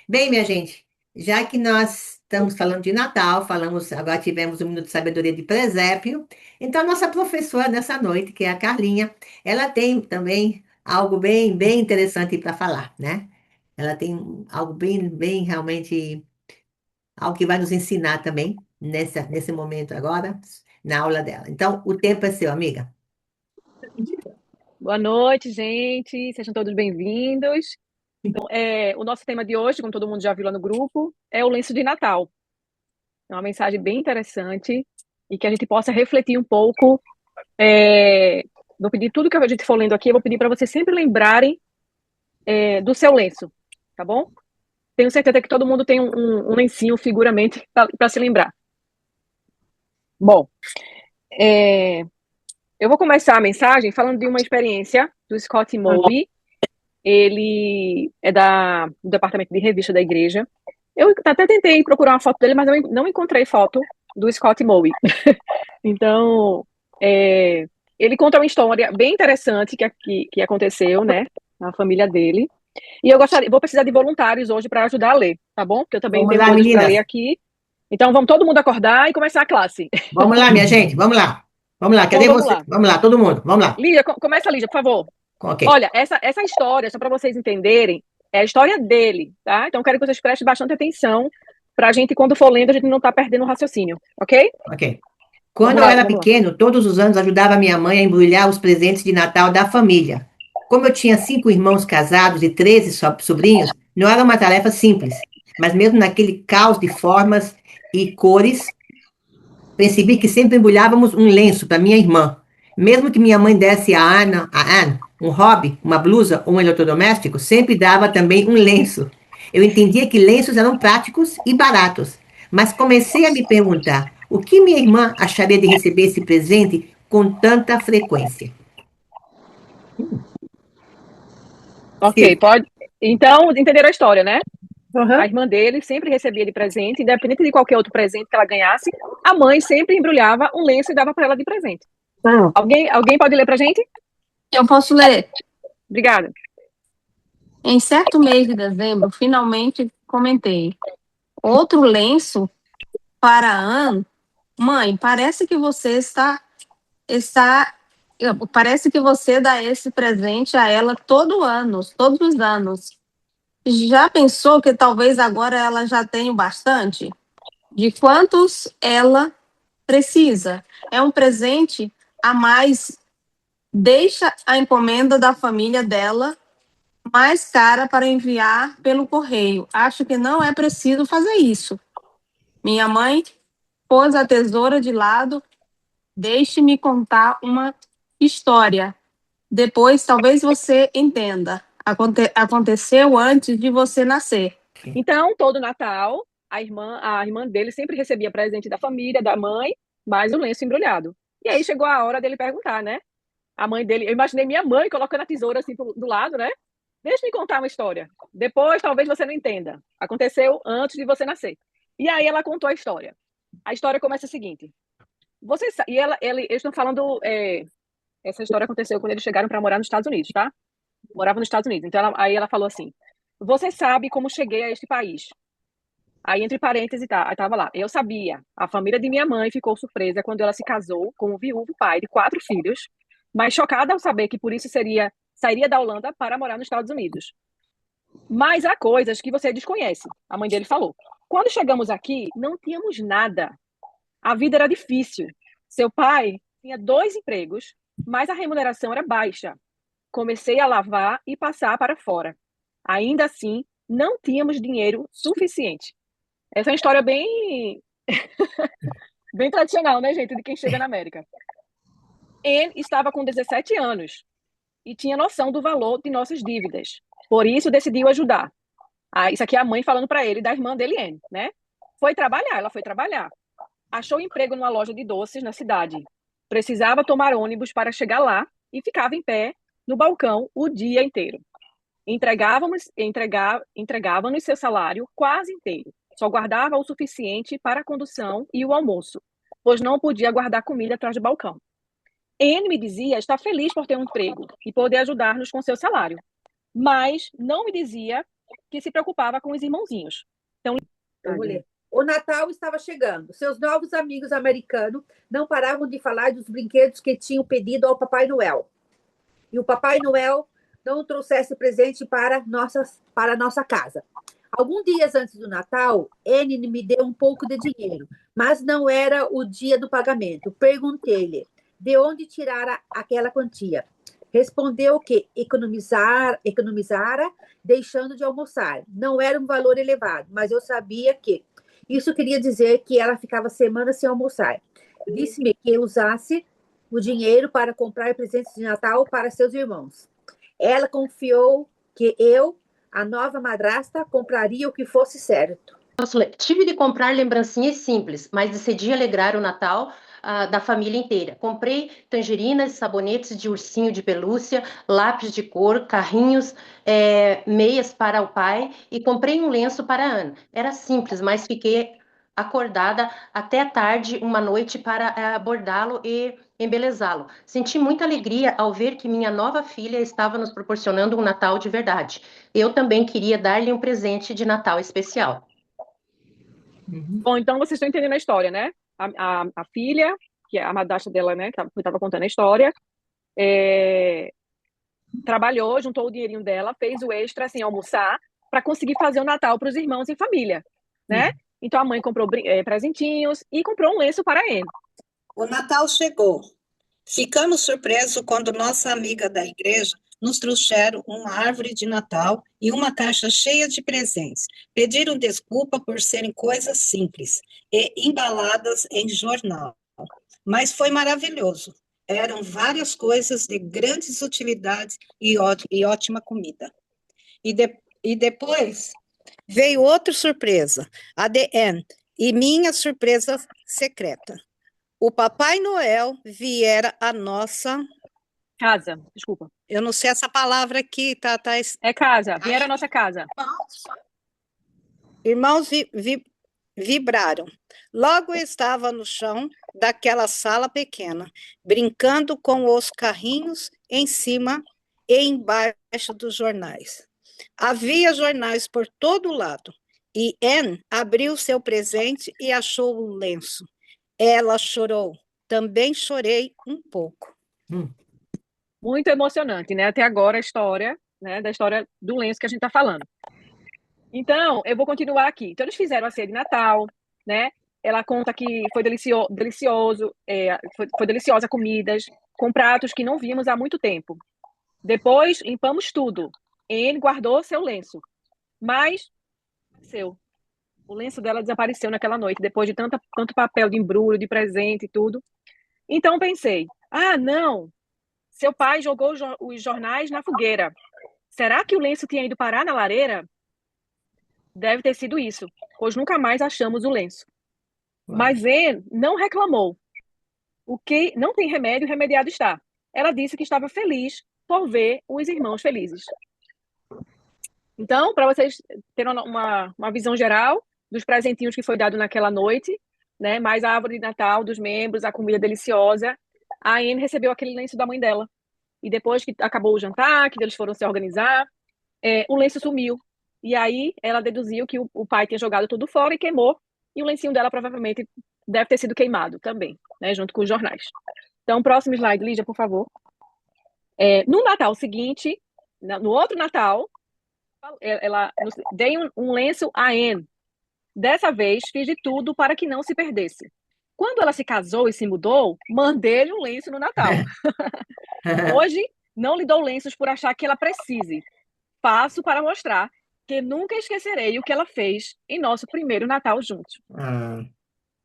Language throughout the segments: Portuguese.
Bem, minha gente, já que nós estamos falando de Natal, agora tivemos um minuto de sabedoria de presépio, então a nossa professora nessa noite, que é a Carlinha, ela tem também algo bem interessante para falar, né? Ela tem algo bem realmente, algo que vai nos ensinar também nesse momento agora, na aula dela. Então, o tempo é seu, amiga. Boa noite, gente. Sejam todos bem-vindos. Então, o nosso tema de hoje, como todo mundo já viu lá no grupo, é o lenço de Natal. É uma mensagem bem interessante e que a gente possa refletir um pouco. Vou pedir tudo que a gente for lendo aqui, eu vou pedir para vocês sempre lembrarem do seu lenço, tá bom? Tenho certeza que todo mundo tem um lencinho, figuramente, para se lembrar. Bom, é, eu vou começar a mensagem falando de uma experiência do Scott Moe. Ele é do departamento de revista da igreja. Eu até tentei procurar uma foto dele, mas não encontrei foto do Scott Moe. Então, é, ele conta uma história bem interessante que aconteceu, né, na família dele. E vou precisar de voluntários hoje para ajudar a ler, tá bom? Porque eu também Vamos tenho lá, coisas para meninas. ler aqui. Então, vamos todo mundo acordar e começar a classe. Vamos lá, minha gente, vamos lá. Vamos lá, Então, cadê vamos você? lá. Vamos lá, todo mundo, vamos lá. Lígia, começa, Lígia, por favor. Ok. Olha, essa história, só para vocês entenderem, é a história dele, tá? Então, quero que vocês prestem bastante atenção para a gente, quando for lendo, a gente não tá perdendo o raciocínio, ok? Ok. Quando Vamos eu lá, era vamos lá. pequeno, todos os anos ajudava minha mãe a embrulhar os presentes de Natal da família. Como eu tinha 5 irmãos casados e 13 sobrinhos, não era uma tarefa simples. Mas mesmo naquele caos de formas e cores, percebi que sempre embrulhávamos um lenço para minha irmã. Mesmo que minha mãe desse a Anne um hobby, uma blusa ou um eletrodoméstico, sempre dava também um lenço. Eu entendia que lenços eram práticos e baratos, mas comecei a me perguntar o que minha irmã acharia de receber esse presente com tanta frequência. Ok, Sim. pode. Então, entenderam a história, né? A Uhum. irmã dele sempre recebia de presente, independente de qualquer outro presente que ela ganhasse, a mãe sempre embrulhava um lenço e dava para ela de presente. Ah, Alguém pode ler pra gente? Eu posso ler. Obrigada. Em certo mês de dezembro, finalmente comentei. Outro lenço para a Anne? Mãe, está parece que você dá esse presente a ela todos os anos. Já pensou que talvez agora ela já tenha o bastante? De quantos ela precisa? É um presente a mais. Deixa a encomenda da família dela mais cara para enviar pelo correio. Acho que não é preciso fazer isso. Minha mãe pôs a tesoura de lado. Deixe-me contar uma história. Depois, talvez você entenda. Aconteceu antes de você nascer. Então, todo Natal, a irmã dele sempre recebia presente da família, da mãe, mais um lenço embrulhado. E aí chegou a hora dele perguntar, né? A mãe dele, eu imaginei minha mãe colocando a tesoura assim do lado, né? Deixa me contar uma história. Depois, talvez você não entenda. Aconteceu antes de você nascer. E aí ela contou a história. A história começa o seguinte: eles estão falando, essa história aconteceu quando eles chegaram para morar nos Estados Unidos, tá? Moravam nos Estados Unidos. Então, aí ela falou assim: Você sabe como cheguei a este país? Aí, entre parênteses, tava lá. Eu sabia. A família de minha mãe ficou surpresa quando ela se casou com um viúvo pai de 4 filhos, mas chocada ao saber que por isso sairia da Holanda para morar nos Estados Unidos. Mas há coisas que você desconhece, a mãe dele falou. Quando chegamos aqui, não tínhamos nada. A vida era difícil. Seu pai tinha 2 empregos, mas a remuneração era baixa. Comecei a lavar e passar para fora. Ainda assim, não tínhamos dinheiro suficiente. Essa é uma história bem tradicional, né, gente, de quem chega na América. Anne estava com 17 anos e tinha noção do valor de nossas dívidas. Por isso, decidiu ajudar. Isso aqui é a mãe falando para ele da irmã dele, Anne, né? Ela foi trabalhar. Achou emprego numa loja de doces na cidade. Precisava tomar ônibus para chegar lá e ficava em pé no balcão o dia inteiro. Entregávamos seu salário quase inteiro. Só guardava o suficiente para a condução e o almoço, pois não podia guardar comida atrás do balcão. Anne me dizia estar feliz por ter um emprego e poder ajudar-nos com seu salário, mas não me dizia que se preocupava com os irmãozinhos. Então, Eu vou ler. O Natal estava chegando. Seus novos amigos americanos não paravam de falar dos brinquedos que tinham pedido ao Papai Noel. E o Papai Noel não trouxesse presente para nossa casa. Alguns dias antes do Natal, Anne me deu um pouco de dinheiro, mas não era o dia do pagamento. Perguntei-lhe de onde tirara aquela quantia. Respondeu que economizara deixando de almoçar. Não era um valor elevado, mas eu sabia que isso queria dizer que ela ficava semanas sem almoçar. Disse-me que usasse o dinheiro para comprar presentes de Natal para seus irmãos. Ela confiou que eu, a nova madrasta, compraria o que fosse certo. Tive de comprar lembrancinhas simples, mas decidi alegrar o Natal da família inteira. Comprei tangerinas, sabonetes de ursinho de pelúcia, lápis de cor, carrinhos, meias para o pai e comprei um lenço para a Ana. Era simples, mas fiquei acordada até tarde uma noite para bordá-lo e embelezá-lo. Senti muita alegria ao ver que minha nova filha estava nos proporcionando um Natal de verdade. Eu também queria dar-lhe um presente de Natal especial. Bom, então vocês estão entendendo a história, né? A filha, que é a madrasta dela, né, que estava contando a história, trabalhou, juntou o dinheirinho dela, fez o extra, assim, almoçar, para conseguir fazer o Natal para os irmãos e família, né? Então a mãe comprou presentinhos e comprou um lenço para ele. O Natal chegou. Ficamos surpresos quando nossa amiga da igreja nos trouxeram uma árvore de Natal e uma caixa cheia de presentes. Pediram desculpa por serem coisas simples e embaladas em jornal. Mas foi maravilhoso. Eram várias coisas de grandes utilidades e ótima comida. E depois veio outra surpresa, a de Anne, e minha surpresa secreta. O Papai Noel viera à nossa... Casa, desculpa. Eu não sei essa palavra aqui, tá? É casa, viera à nossa casa. Irmãos vibraram. Logo estava no chão daquela sala pequena, brincando com os carrinhos em cima e embaixo dos jornais. Havia jornais por todo lado, e Anne abriu seu presente e achou um lenço. Ela chorou. Também chorei um pouco. Muito emocionante, né? Até agora a história, né, da história do lenço que a gente está falando. Então, eu vou continuar aqui. Então, eles fizeram a ceia de Natal, né? Ela conta que foi delicioso, foi deliciosa comidas, com pratos que não vimos há muito tempo. Depois, limpamos tudo. Anne guardou seu lenço, mas o lenço dela desapareceu naquela noite, depois de tanto papel de embrulho, de presente e tudo. Então, pensei, não, seu pai jogou os jornais na fogueira. Será que o lenço tinha ido parar na lareira? Deve ter sido isso, pois nunca mais achamos o lenço. Mas Anne não reclamou. O que não tem remédio, remediado está. Ela disse que estava feliz por ver os irmãos felizes. Então, para vocês terem uma visão geral dos presentinhos que foi dado naquela noite, né? Mais a árvore de Natal dos membros, a comida deliciosa, a Anne recebeu aquele lenço da mãe dela. E depois que acabou o jantar, que eles foram se organizar, o lenço sumiu. E aí ela deduziu que o pai tinha jogado tudo fora e queimou, e o lencinho dela provavelmente deve ter sido queimado também, né, junto com os jornais. Então, próximo slide, Lígia, por favor. No Natal seguinte, no outro Natal, ela deu um lenço a Anne. Dessa vez, fiz de tudo para que não se perdesse. Quando ela se casou e se mudou, mandei-lhe um lenço no Natal. Hoje, não lhe dou lenços por achar que ela precise. Faço para mostrar que nunca esquecerei o que ela fez em nosso primeiro Natal juntos.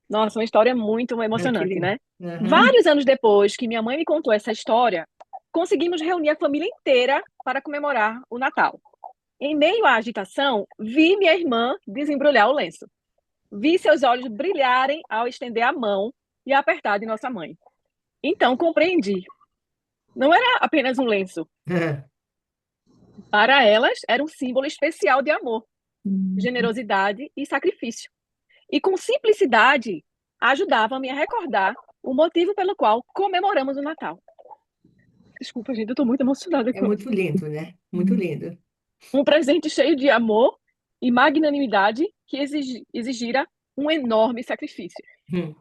Nossa, uma história muito emocionante, né? Vários anos depois que minha mãe me contou essa história, conseguimos reunir a família inteira para comemorar o Natal. Em meio à agitação, vi minha irmã desembrulhar o lenço. Vi seus olhos brilharem ao estender a mão e apertar de nossa mãe. Então compreendi. Não era apenas um lenço. Para elas, era um símbolo especial de amor, generosidade e sacrifício. E com simplicidade, ajudava-me a recordar o motivo pelo qual comemoramos o Natal. Desculpa, gente, eu estou muito emocionada. É muito lindo, né? Muito lindo. Um presente cheio de amor e magnanimidade que exigira um enorme sacrifício. Hum.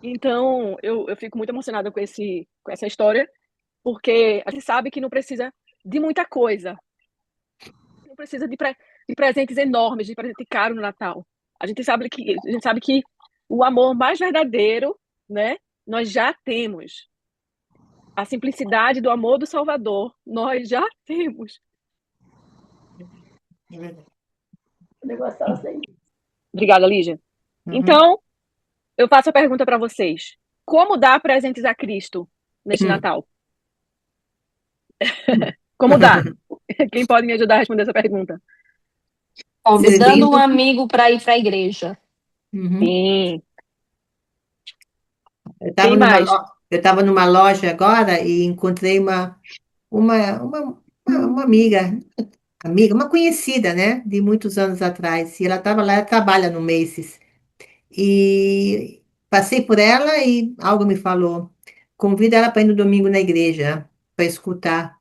Então, eu fico muito emocionada com essa história, porque a gente sabe que não precisa de muita coisa, não precisa de presentes enormes, de presente caro no Natal. A gente sabe que o amor mais verdadeiro, né, nós já temos. A simplicidade do amor do Salvador, nós já temos. É verdade. Obrigada, Lígia. Uhum. Então, eu faço a pergunta para vocês. Como dar presentes a Cristo neste Natal? Como dar? Quem pode me ajudar a responder essa pergunta? Convidando um amigo para ir para a igreja. Uhum. Sim. Eu estava numa loja agora e encontrei uma amiga, uma conhecida, né, de muitos anos atrás. E ela estava lá, ela trabalha no Macy's. E passei por ela e algo me falou. Convida ela para ir no domingo na igreja, para escutar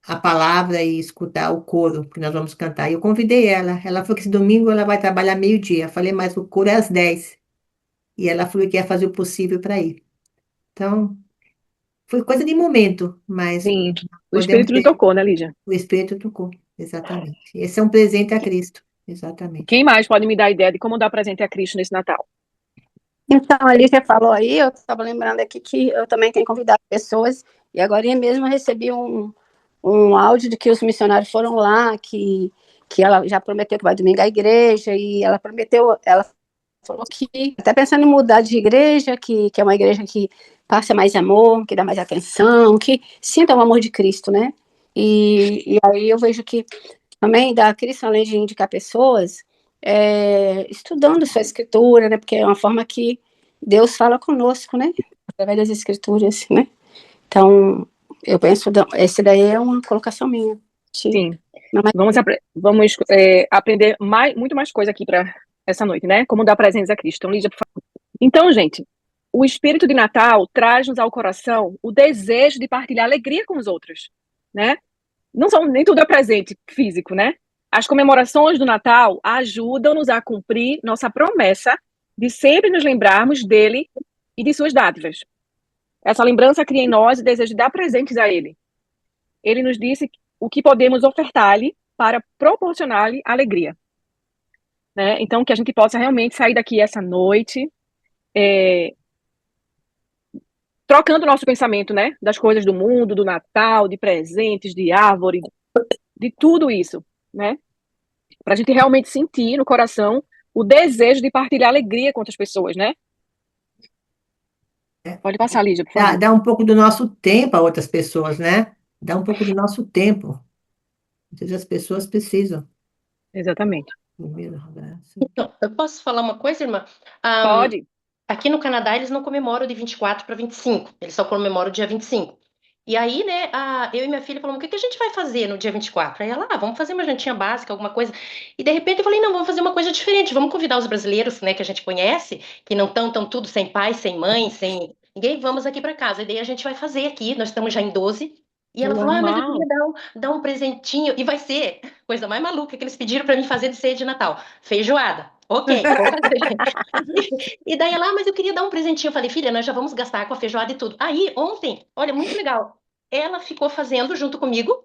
a palavra e escutar o coro que nós vamos cantar. E eu convidei ela. Ela falou que esse domingo ela vai trabalhar meio-dia. Eu falei, mas o coro é às 10. E ela falou que ia fazer o possível para ir. Então, foi coisa de momento, mas Sim. O podemos Espírito nos ter. tocou, né, Lígia? O Espírito tocou, exatamente. Esse é um presente a Cristo, exatamente. Quem mais pode me dar a ideia de como dar presente a Cristo nesse Natal? Então, a Lígia falou aí, eu estava lembrando aqui que eu também tenho convidado pessoas, e agora eu mesmo recebi um áudio de que os missionários foram lá, que ela já prometeu que vai domingo à igreja, e ela falou que até pensando em mudar de igreja, que é uma igreja que passa mais amor, que dá mais atenção, que sinta o amor de Cristo, né? E aí eu vejo que também da Cristo, além de indicar pessoas, estudando sua escritura, né? Porque é uma forma que Deus fala conosco, né? Através das escrituras, né? Então, eu penso, esse daí é uma colocação minha. Sim. Vamos aprender muito mais coisa aqui para essa noite, né? Como dar presentes a Cristo. Então, Lígia, por favor. Então, gente, o espírito de Natal traz-nos ao coração o desejo de partilhar alegria com os outros, né? Nem tudo é presente físico, né? As comemorações do Natal ajudam-nos a cumprir nossa promessa de sempre nos lembrarmos dele e de suas dádivas. Essa lembrança cria em nós o desejo de dar presentes a ele. Ele nos disse o que podemos ofertar-lhe para proporcionar-lhe alegria. Né? Então, que a gente possa realmente sair daqui essa noite trocando o nosso pensamento, né? Das coisas do mundo, do Natal, de presentes, de árvore, de tudo isso, né? Para a gente realmente sentir no coração o desejo de partilhar alegria com outras pessoas, né? Pode passar, Lígia, por favor. Dá um pouco do nosso tempo a outras pessoas, né? Dá um pouco do nosso tempo. Às vezes as pessoas precisam. Exatamente. Então, eu posso falar uma coisa, irmã? Pode. Aqui no Canadá, eles não comemoram de 24 para 25, eles só comemoram o dia 25. E aí, né, eu e minha filha falamos, o que a gente vai fazer no dia 24? Aí ela, vamos fazer uma jantinha básica, alguma coisa. E de repente eu falei, não, vamos fazer uma coisa diferente, vamos convidar os brasileiros, né, que a gente conhece, que não estão tudo sem pai, sem mãe, sem ninguém, vamos aqui para casa. E daí a gente vai fazer aqui, nós estamos já em 12. E ela falou, mas eu queria dar um presentinho. E vai ser coisa mais maluca que eles pediram para mim fazer de ceia de Natal. Feijoada. Ok, vou fazer. E daí ela, mas eu queria dar um presentinho. Eu falei, filha, nós já vamos gastar com a feijoada e tudo. Aí, ontem, olha, muito legal. Ela ficou fazendo, junto comigo,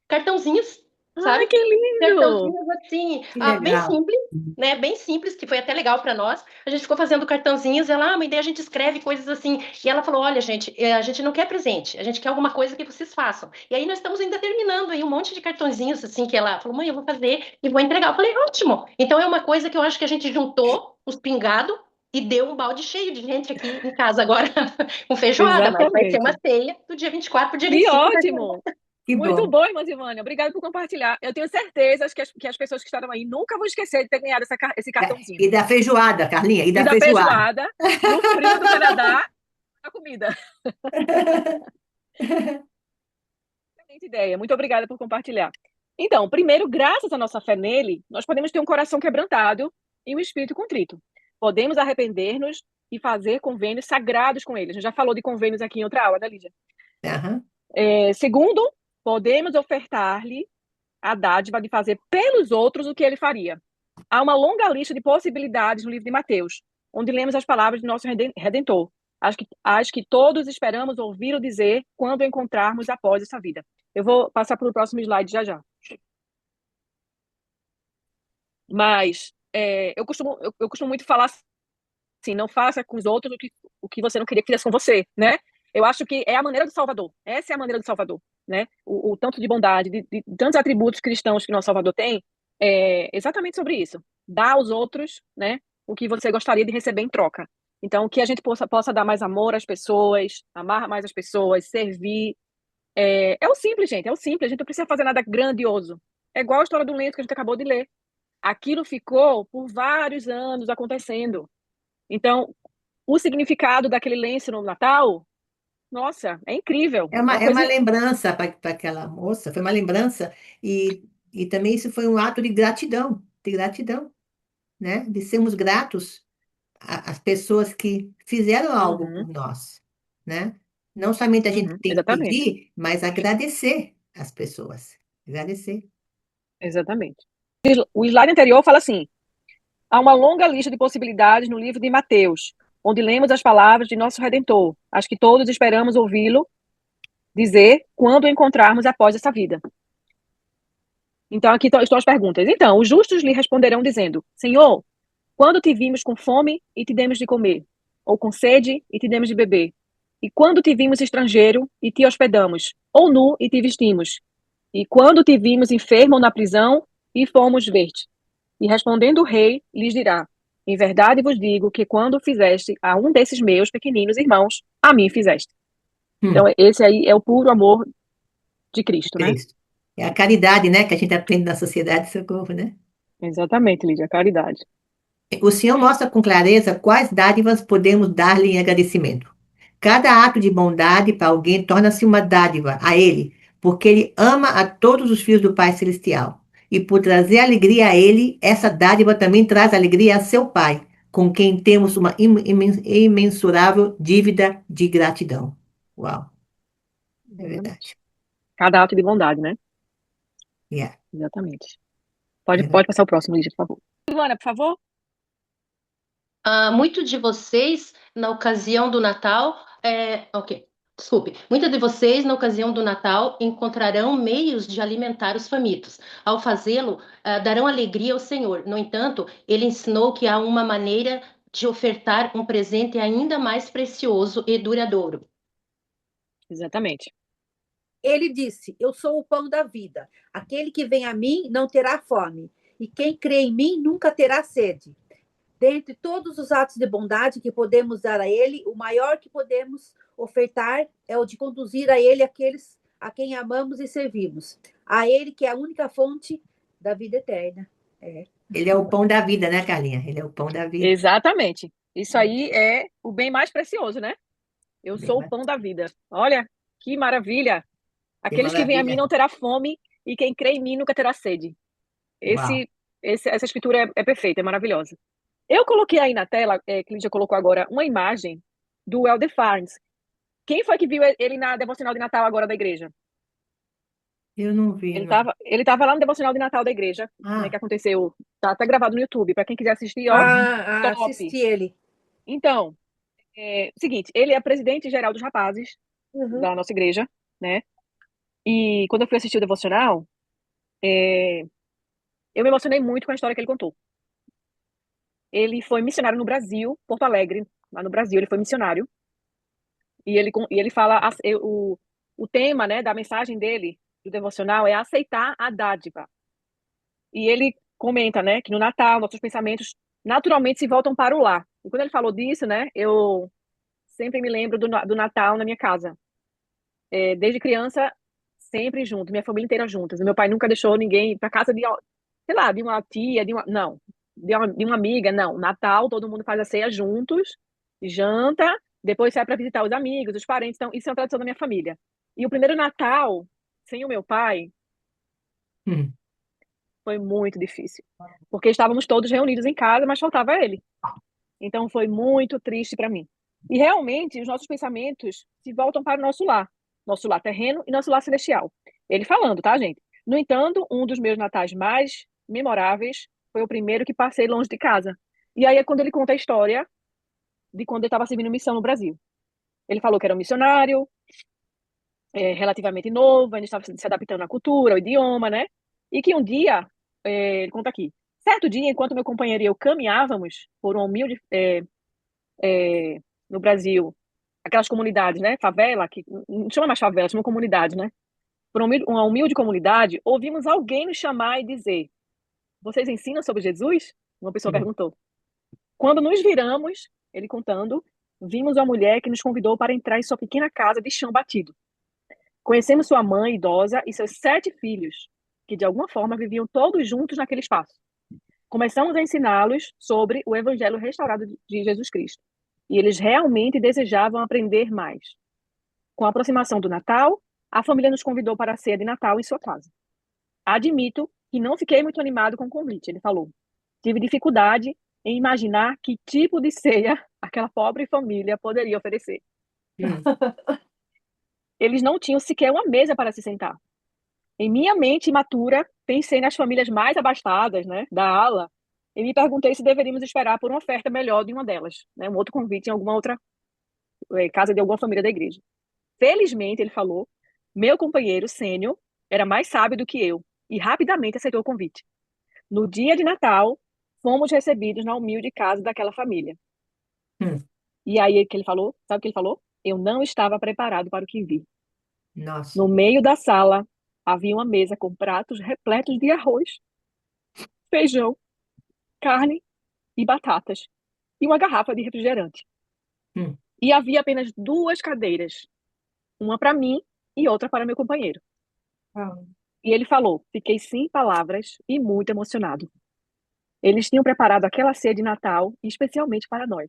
cartãozinhos, sabe? Ai, que lindo! Cartãozinhos assim, bem legal. simples, né? Bem simples, que foi até legal para nós. A gente ficou fazendo cartãozinhos, ela, mas daí a gente escreve coisas assim. E ela falou, olha, gente, a gente não quer presente, a gente quer alguma coisa que vocês façam. E aí nós estamos ainda terminando aí um monte de cartãozinhos, assim, que ela falou, mãe, eu vou fazer e vou entregar. Eu falei, ótimo! Então é uma coisa que eu acho que a gente juntou os pingados e deu um balde cheio de gente aqui em casa agora com feijoada, mas vai ser uma ceia do dia 24 pro dia 25. Que ótimo! Que Muito bom. bom, irmã Ivânia. Obrigada por compartilhar. Eu tenho certeza que as pessoas que estavam aí nunca vão esquecer de ter ganhado esse cartãozinho. E da feijoada, Carlinha, e da feijoada. No frio do Canadá, a comida. Excelente ideia. Muito obrigada por compartilhar. Então, primeiro, graças à nossa fé nele, nós podemos ter um coração quebrantado e um espírito contrito. Podemos arrepender-nos e fazer convênios sagrados com ele. A gente já falou de convênios aqui em outra aula, né, Lídia? Uhum. Segundo, podemos ofertar-lhe a dádiva de fazer pelos outros o que ele faria. Há uma longa lista de possibilidades no livro de Mateus, onde lemos as palavras do nosso Redentor, as que todos esperamos ouvi-lo dizer quando o encontrarmos após essa vida. Eu vou passar para o próximo slide já já. Mas eu costumo muito falar assim, não faça com os outros o que você não queria que fizesse com você, né? Eu acho que é a maneira do Salvador. Essa é a maneira do Salvador, né? O tanto de bondade, de tantos atributos cristãos que nosso Salvador tem, é exatamente sobre isso. Dar aos outros, né, o que você gostaria de receber em troca. Então, que a gente possa dar mais amor às pessoas, amar mais as pessoas, servir. É o simples, gente, é o simples. A gente não precisa fazer nada grandioso. É igual a história do lenço que a gente acabou de ler. Aquilo ficou por vários anos acontecendo. Então, o significado daquele lenço no Natal, nossa, é incrível. É É uma, uma é uma coisa. lembrança para aquela moça, foi uma lembrança, e também isso foi um ato de gratidão, né? De sermos gratos às pessoas que fizeram algo Uhum, por nós, né? Não somente a gente tem que exatamente, pedir, mas agradecer as pessoas. Agradecer. exatamente. O slide anterior fala assim: há uma longa lista de possibilidades no livro de Mateus, onde lemos as palavras de nosso Redentor, as que todos esperamos ouvi-lo dizer quando o encontrarmos após essa vida. Então, aqui estão as perguntas. Então, os justos lhe responderão dizendo: Senhor, quando te vimos com fome e te demos de comer, ou com sede e te demos de beber? E quando te vimos estrangeiro e te hospedamos, ou nu e te vestimos? E quando te vimos enfermo ou na prisão e fomos ver-te? E respondendo o rei, lhes dirá: Em verdade vos digo que quando fizeste a um desses meus pequeninos irmãos, a mim fizeste. Então, Hum, esse aí é o puro amor de Cristo, né? Cristo. É a caridade, né, que a gente aprende na sociedade de socorro, né? Exatamente, Lídia, caridade. O Senhor mostra com clareza quais dádivas podemos dar-lhe em agradecimento. Cada ato de bondade para alguém torna-se uma dádiva a Ele, porque Ele ama a todos os filhos do Pai Celestial. E por trazer alegria a Ele, essa dádiva também traz alegria a seu Pai, com quem temos uma imensurável dívida de gratidão. Uau, é Exatamente. verdade. Cada ato de bondade, né? Yeah, Exatamente. é Pode verdade. passar o próximo, Lídia, por favor. Silvana, por favor. Muitos de vocês, na ocasião do Natal, ok, desculpe. Muitos de vocês, na ocasião do Natal, encontrarão meios de alimentar os famintos. Ao fazê-lo, darão alegria ao Senhor. No entanto, ele ensinou que há uma maneira de ofertar um presente ainda mais precioso e duradouro. Exatamente. Ele disse: Eu sou o pão da vida. Aquele que vem a mim não terá fome, e quem crê em mim nunca terá sede. Dentre todos os atos de bondade que podemos dar a ele, o maior que podemos ofertar é o de conduzir a ele aqueles a quem amamos e servimos. A ele que é a única fonte da vida eterna. Ele é o pão da vida, né, Carlinha? Ele é o pão da vida. Exatamente. Isso aí é o bem mais precioso, né? Eu Bem, sou o pão da vida. Olha, que maravilha. que Aqueles que vêm a mim maravilha. não terá fome, e quem crê em mim nunca terá sede. Uau. Essa escritura é perfeita, é maravilhosa. Eu coloquei aí na tela, que Lídia colocou agora, uma imagem do Elder Farnes. Quem foi que viu ele na devocional de Natal agora da igreja? Eu não vi, não. Ele tava lá no devocional de Natal da igreja, né, Ah, que aconteceu. Tá até gravado no YouTube, para quem quiser assistir, ó, top. Assisti ele. Então, seguinte, ele é presidente geral dos rapazes Uhum. da nossa igreja, né? E quando eu fui assistir o devocional, é, eu me emocionei muito com a história que ele contou. Ele foi missionário no Brasil, Porto Alegre, lá no Brasil, ele foi missionário. E ele fala, o tema, né, da mensagem dele, do devocional, é aceitar a dádiva. E ele comenta, né, que no Natal, nossos pensamentos naturalmente se voltam para o lar. E quando ele falou disso, né, eu sempre me lembro do Natal na minha casa. Desde criança, sempre junto, minha família inteira juntas. Meu pai nunca deixou ninguém ir para casa de, sei lá, de uma tia, não, de uma amiga, não. Natal, todo mundo faz a ceia juntos, janta, depois sai para visitar os amigos, os parentes. Então, isso é uma tradição da minha família. E o primeiro Natal, sem o meu pai, hum. foi muito difícil. Porque estávamos todos reunidos em casa, mas faltava ele. Então, foi muito triste para mim. E realmente, os nossos pensamentos se voltam para o nosso lar terreno e nosso lar celestial. Ele falando, tá, gente? No entanto, um dos meus natais mais memoráveis foi o primeiro que passei longe de casa. E aí é quando ele conta a história de quando ele estava servindo missão no Brasil. Ele falou que era um missionário, relativamente novo, ainda estava se adaptando à cultura, ao idioma, né? E que um dia, ele conta aqui, certo dia, enquanto meu companheiro e eu caminhávamos por uma humilde, no Brasil, aquelas comunidades, né? Favela, que não chama mais favela, chama comunidade, né? Por uma humilde comunidade, ouvimos alguém nos chamar e dizer: vocês ensinam sobre Jesus? Uma pessoa perguntou. Quando nos viramos, ele contando, vimos uma mulher que nos convidou para entrar em sua pequena casa de chão batido. Conhecemos sua mãe idosa e seus 7 filhos, que de alguma forma viviam todos juntos naquele espaço. Começamos a ensiná-los sobre o evangelho restaurado de Jesus Cristo. E eles realmente desejavam aprender mais. Com a aproximação do Natal, a família nos convidou para a ceia de Natal em sua casa. Admito que não fiquei muito animado com o convite, ele falou. Tive dificuldade em imaginar que tipo de ceia aquela pobre família poderia oferecer. Eles não tinham sequer uma mesa para se sentar. Em minha mente imatura, pensei nas famílias mais abastadas, né, da ala, e me perguntei se deveríamos esperar por uma oferta melhor de uma delas, né, um outro convite em alguma outra casa de alguma família da igreja. Felizmente, ele falou, meu companheiro sênior era mais sábio do que eu e rapidamente aceitou o convite. No dia de Natal, fomos recebidos na humilde casa daquela família. E aí que ele falou, sabe o que ele falou? Eu não estava preparado para o que vi. Nossa. No meio da sala havia uma mesa com pratos repletos de arroz, feijão, carne e batatas, e uma garrafa de refrigerante. E havia apenas 2 cadeiras, uma para mim e outra para meu companheiro. E ele falou, fiquei sem palavras e muito emocionado. Eles tinham preparado aquela ceia de Natal especialmente para nós.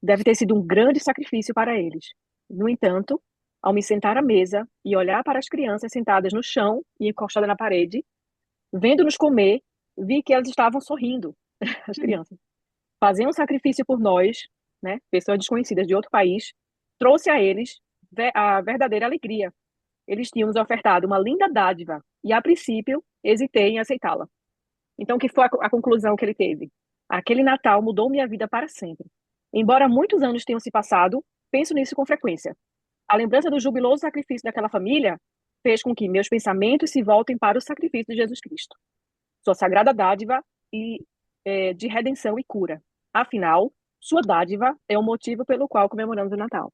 Deve ter sido um grande sacrifício para eles. No entanto, ao me sentar à mesa e olhar para as crianças sentadas no chão e encostadas na parede, vendo-nos comer, vi que elas estavam sorrindo, as crianças. Fazer um sacrifício por nós, né, pessoas desconhecidas de outro país, trouxe a eles a verdadeira alegria. Eles tinham nos ofertado uma linda dádiva e, a princípio, hesitei em aceitá-la. Então, o que foi a conclusão que ele teve? Aquele Natal mudou minha vida para sempre. Embora muitos anos tenham se passado, penso nisso com frequência. A lembrança do jubiloso sacrifício daquela família fez com que meus pensamentos se voltem para o sacrifício de Jesus Cristo, sua sagrada dádiva de redenção e cura. Afinal, sua dádiva é o motivo pelo qual comemoramos o Natal.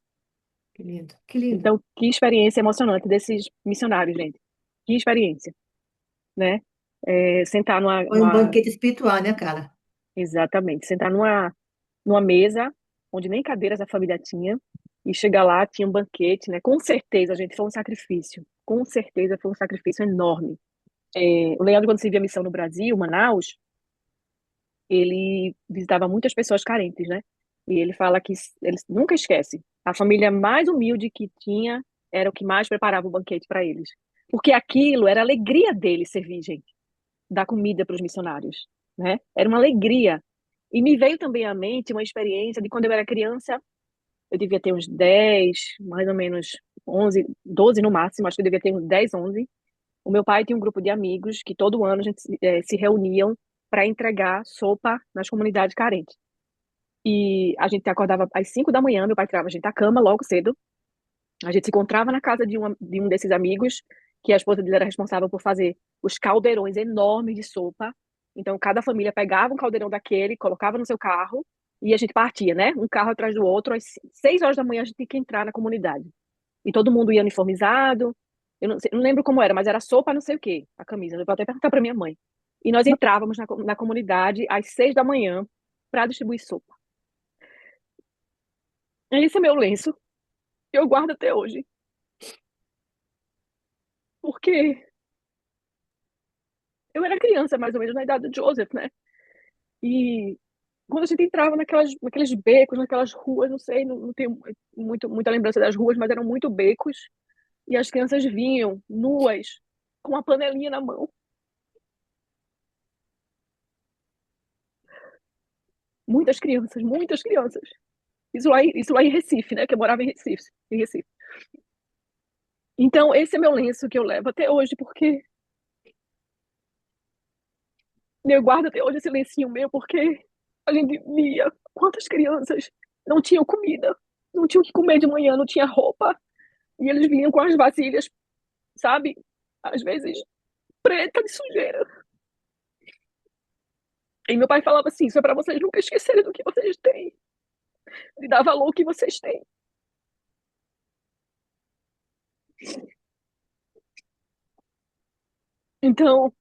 Que lindo, que lindo. Então, que experiência emocionante desses missionários, gente. Que experiência, né? Sentar Foi um banquete espiritual, né, cara? Exatamente. Sentar numa mesa onde nem cadeiras a família tinha e chegar lá, tinha um banquete, né? Com certeza, gente, foi um sacrifício. Com certeza foi um sacrifício enorme. O Leandro, quando se via missão no Brasil, Manaus, ele visitava muitas pessoas carentes, né? E ele fala que ele nunca esquece. A família mais humilde que tinha era o que mais preparava o banquete para eles. Porque aquilo era a alegria dele servir, gente, dar comida para os missionários, né? Era uma alegria. E me veio também à mente uma experiência de quando eu era criança, eu devia ter uns 10, mais ou menos 11, 12 no máximo, acho que eu devia ter uns 10, 11. O meu pai tinha um grupo de amigos que todo ano a gente se reuniam para entregar sopa nas comunidades carentes. E a gente acordava às 5 da manhã, meu pai tirava a gente da cama logo cedo. A gente se encontrava na casa de um desses amigos, que a esposa dele era responsável por fazer os caldeirões enormes de sopa. Então, cada família pegava um caldeirão daquele, colocava no seu carro, e a gente partia, né? Um carro atrás do outro. Às 6 horas da manhã, a gente tinha que entrar na comunidade. E todo mundo ia uniformizado. Eu não lembro como era, mas era sopa não sei o quê, a camisa. Eu vou até perguntar para minha mãe. E nós entrávamos na comunidade às 6 da manhã para distribuir sopa. Esse é meu lenço, que eu guardo até hoje. Porque eu era criança, mais ou menos, na idade do Joseph, né? E quando a gente entrava naqueles becos, naquelas ruas, não sei, não tenho muita lembrança das ruas, mas eram muito becos. E as crianças vinham nuas, com uma panelinha na mão. Muitas crianças, muitas crianças. Isso lá em Recife, né? Que eu morava em Recife. Então, esse é meu lenço que eu levo até hoje, porque Eu guardo até hoje esse lencinho meu, porque a gente via quantas crianças não tinham comida, não tinham o que comer de manhã, não tinha roupa, e eles vinham com as vasilhas, sabe? Às vezes preta de sujeira. E meu pai falava assim: isso é para vocês nunca esquecerem do que vocês têm, de dar valor ao que vocês têm. Então,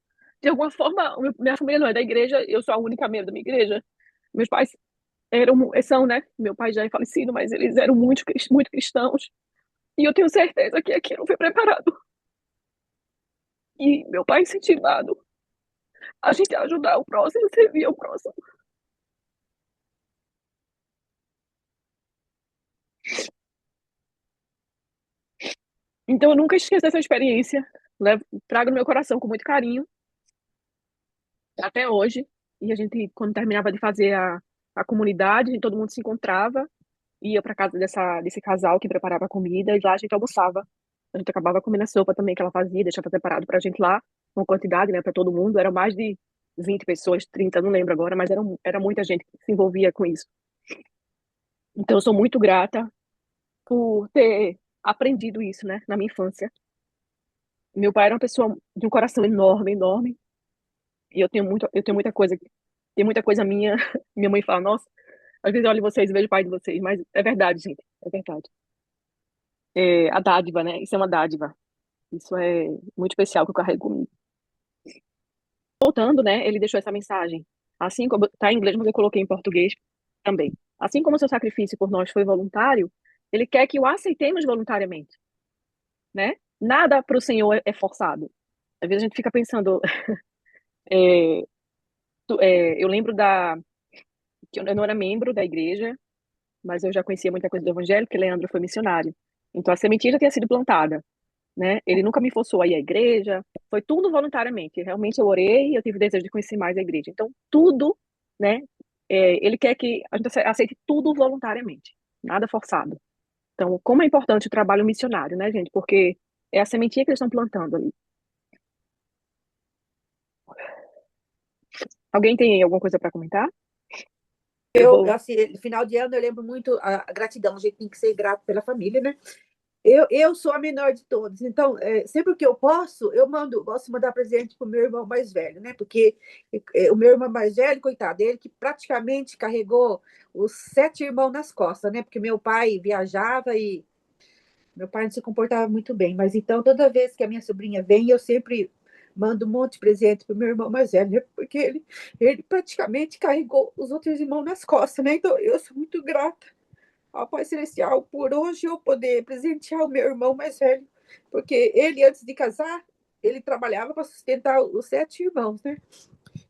de alguma forma, minha família não é da igreja, eu sou a única membro da minha igreja. Meus pais são, né? Meu pai já é falecido, mas eles eram muito cristãos. E eu tenho certeza que aqui não foi preparado. E meu pai incentivado a gente a ajudar o próximo, servir o próximo. Então eu nunca esqueço essa experiência. Trago no meu coração com muito carinho, até hoje. E a gente, quando terminava de fazer a comunidade, todo mundo se encontrava, ia para casa desse casal que preparava a comida, e lá a gente almoçava. A gente acabava comendo a sopa também que ela fazia, deixava preparado pra gente lá, uma quantidade, né, para todo mundo. Eram mais de 20 pessoas, 30, não lembro agora, mas era muita gente que se envolvia com isso. Então eu sou muito grata por ter aprendido isso, né, na minha infância. Meu pai era uma pessoa de um coração enorme, enorme, e tem muita coisa minha. Minha mãe fala, nossa, às vezes eu olho vocês e vejo o pai de vocês, mas é verdade, gente, é verdade. É a dádiva, né? Isso é uma dádiva. Isso é muito especial que eu carrego comigo. Voltando, né, ele deixou essa mensagem. Assim como tá em inglês, mas eu coloquei em português também. Assim como o seu sacrifício por nós foi voluntário, ele quer que o aceitemos voluntariamente, né? Nada para o Senhor é forçado. Às vezes a gente fica pensando, é, eu lembro que eu não era membro da igreja, mas eu já conhecia muita coisa do evangelho, porque Leandro foi missionário. Então a sementinha já tinha sido plantada, né? Ele nunca me forçou a ir à igreja, foi tudo voluntariamente. Realmente eu orei, eu tive desejo de conhecer mais a igreja. Então tudo, né? Ele quer que a gente aceite tudo voluntariamente, nada forçado. Então, como é importante o trabalho missionário, né, gente? Porque é a sementinha que eles estão plantando ali. Alguém tem alguma coisa para comentar? Assim, no final de ano, eu lembro muito a gratidão. A gente tem que ser grato pela família, né? Eu sou a menor de todos, então, sempre que eu posso, gosto de mandar presente para o meu irmão mais velho, né? Porque o meu irmão mais velho, coitado, ele que praticamente carregou os 7 irmãos nas costas, né? Porque meu pai viajava e meu pai não se comportava muito bem. Mas então, toda vez que a minha sobrinha vem, eu sempre mando um monte de presente para o meu irmão mais velho, né? Porque ele praticamente carregou os outros irmãos nas costas, né? Então, eu sou muito grata ao Pai Celestial por hoje eu poder presentear o meu irmão mais velho, porque ele, antes de casar, ele trabalhava para sustentar os 7 irmãos, né?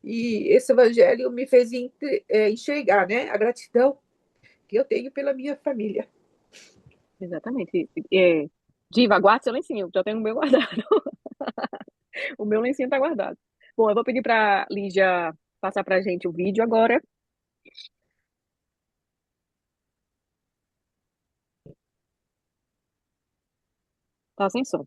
E esse evangelho me fez enxergar, né, a gratidão que eu tenho pela minha família. Exatamente. Diva, guarde seu lencinho, já tenho o meu guardado. O meu lencinho tá guardado. Bom, eu vou pedir para Lígia passar pra gente o vídeo agora. Tá sem som.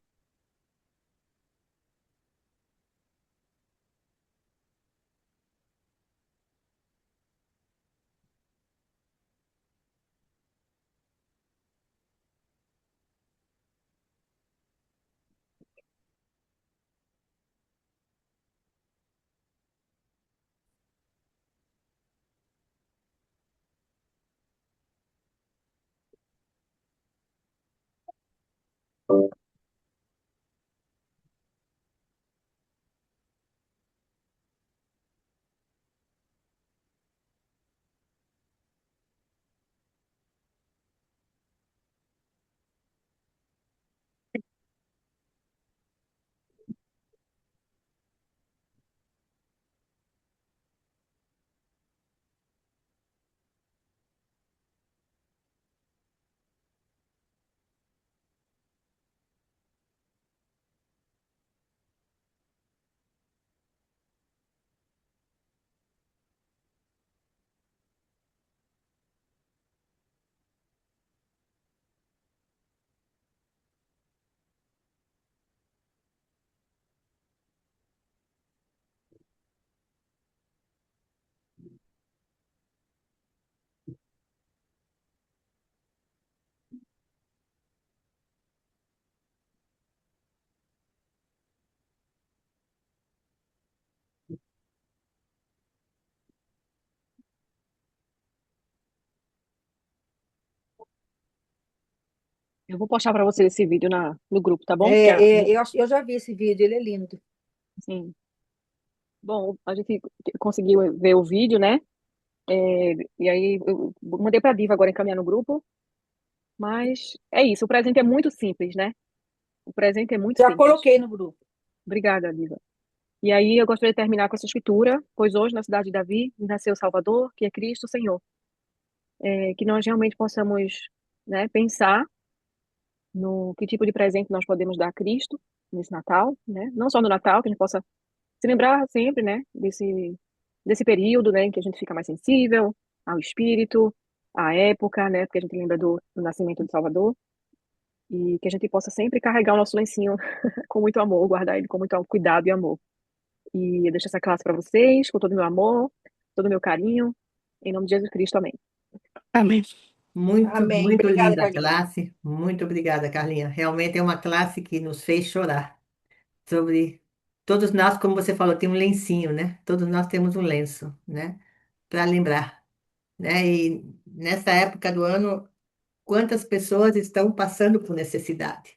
Eu vou postar para você esse vídeo no grupo, tá bom? Eu já vi esse vídeo, ele é lindo. Sim. Bom, a gente conseguiu ver o vídeo, né? E aí eu mandei para a Diva agora encaminhar no grupo. Mas é isso, o presente é muito simples, né? O presente é muito Já simples. coloquei no grupo. Obrigada, Diva. E aí eu gostaria de terminar com essa escritura, pois hoje na cidade de Davi nasceu o Salvador, que é Cristo Senhor. Que nós realmente possamos, né, pensar no que tipo de presente nós podemos dar a Cristo nesse Natal, né? Não só no Natal, que a gente possa se lembrar sempre, né, desse período, né, em que a gente fica mais sensível ao Espírito, à época, né, porque a gente lembra do nascimento de Salvador, e que a gente possa sempre carregar o nosso lencinho com muito amor, guardar ele com muito cuidado e amor. E eu deixo essa classe para vocês, com todo o meu amor, todo o meu carinho, em nome de Jesus Cristo, amém. Amém. Muito, Amém. muito Obrigada, linda a Carlinhos. classe. Muito obrigada, Carlinha. Realmente é uma classe que nos fez chorar. Sobre todos nós, como você falou, tem um lencinho, né? Todos nós temos um lenço, né? Para lembrar, né? E nessa época do ano, quantas pessoas estão passando por necessidade,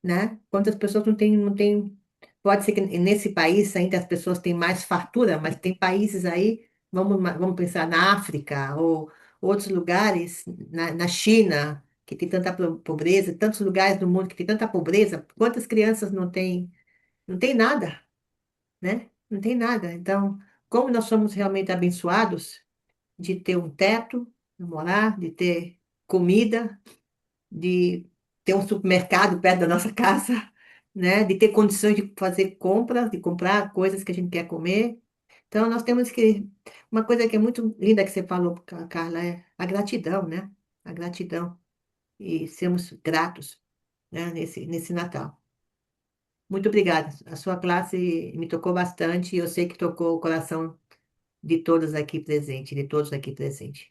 né? Quantas pessoas não têm. Pode ser que nesse país ainda as pessoas têm mais fartura, mas tem países aí, vamos pensar na África ou outros lugares, na China, que tem tanta pobreza, tantos lugares do mundo que tem tanta pobreza, quantas crianças não tem nada, né? Não tem nada. Então, como nós somos realmente abençoados de ter um teto, de morar, de ter comida, de ter um supermercado perto da nossa casa, né? De ter condições de fazer compras, de comprar coisas que a gente quer comer. Então, nós temos que. Uma coisa que é muito linda que você falou, Carla, é a gratidão, né? A gratidão. E sermos gratos, né? Nesse Natal. Muito obrigada. A sua classe me tocou bastante e eu sei que tocou o coração de todos aqui presentes, de todos aqui presentes.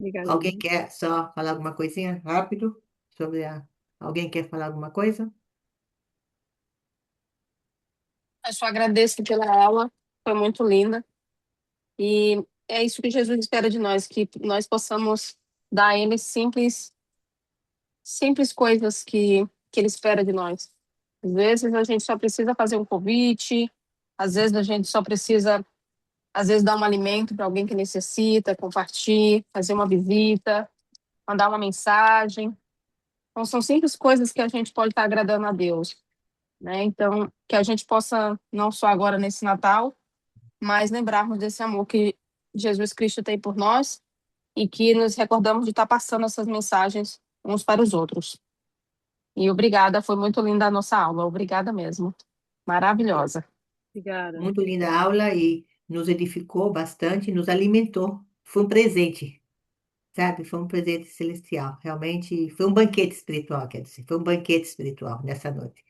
Obrigada, Alguém Diva. quer só falar alguma coisinha rápido sobre a. Alguém quer falar alguma coisa? Eu só agradeço pela aula, foi muito linda. E é isso que Jesus espera de nós, que nós possamos dar a Ele simples coisas que Ele espera de nós. Às vezes a gente só precisa fazer um convite, às vezes a gente só precisa, às vezes, dar um alimento para alguém que necessita, compartilhar, fazer uma visita, mandar uma mensagem. Então, são simples coisas que a gente pode estar agradando a Deus, né? Então, que a gente possa, não só agora nesse Natal, mas lembrarmos desse amor que Jesus Cristo tem por nós e que nos recordamos de estar passando essas mensagens uns para os outros. E obrigada, foi muito linda a nossa aula, obrigada mesmo. Maravilhosa. Obrigada. Muito linda a aula e nos edificou bastante, nos alimentou. Foi um presente, sabe? Foi um presente celestial. Realmente foi um banquete espiritual, quer dizer, foi um banquete espiritual nessa noite.